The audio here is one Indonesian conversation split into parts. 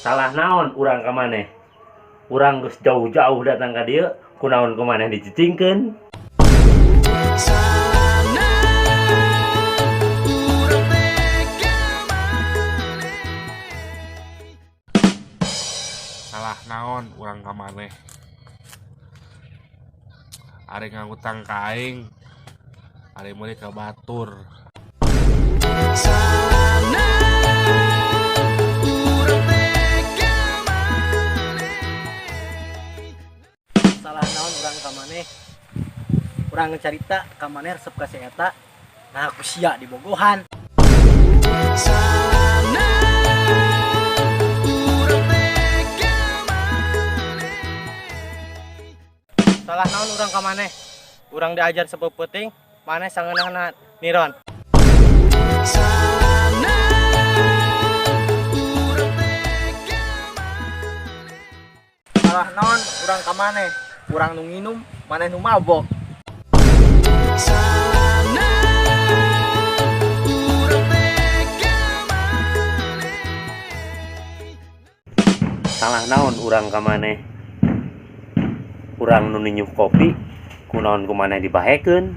Salah naon urang ka maneh? Urang geus jauh-jauh datang ka dieu, kunaon ku maneh dicicingkeun? Salah naon urang ka maneh? Are ngangutang ka aing, are meuli ka batur. Salah naon urang ka maneh? Urang ngecarita ka maneh resep ka si eta. Nah aku sia di bogohan. Salah naon urang ka maneh? Urang diajar sepuh peuting, maneh sangeunahna niron. Salah naon urang ka maneh? Urang nu nginum, maneh nu mabok. Salah naon urang ka maneh? Urang nu ninyuh kopi, kunaon ku maneh dibahekeun?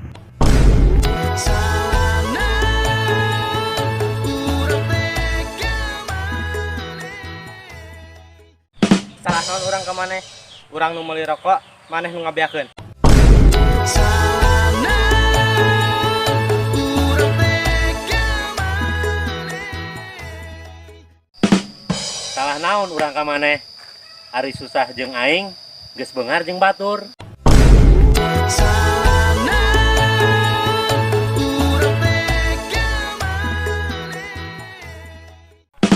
Salah naon urang ka maneh? Urang nu meuli rokok, maneh nu ngabeakeun. Salah naon urang ka maneh? Ari susah jeung aing, geus beungar jeung batur.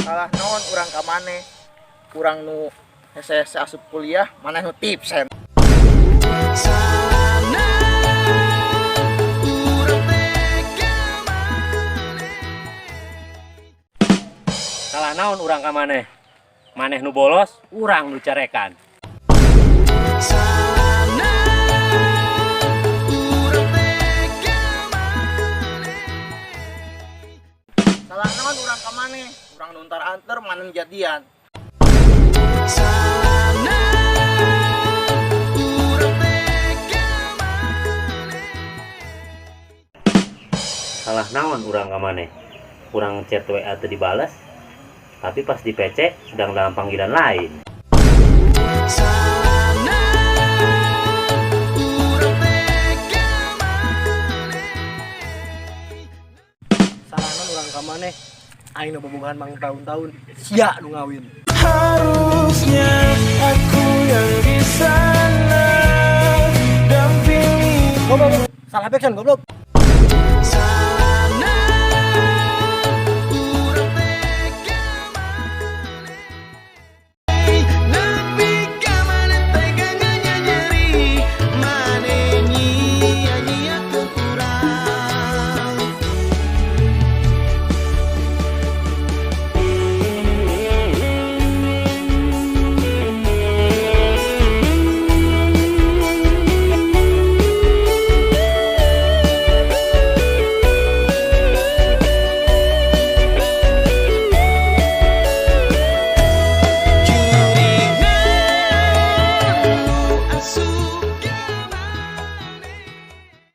Salah naon urang ka maneh? Urang nu hese-hese asup kuliah, maneh nu tipsen. Salah naon urang ka maneh? Maneh nu bolos, urang nu carekan. Salah naon urang ka maneh? Urang nu antar-antar, maneh nu jadian. Salah naon urang ka maneh? Urang chat WA teu dibales, tapi pas di PC sedang dalam panggilan lain. Salah naon urang ka maneh? Aing nu bobogohan mang tahun-tahun, sia nu ngawin. Harusnya aku yang di sana dampingi. Goblok, salah backsound goblok. Sa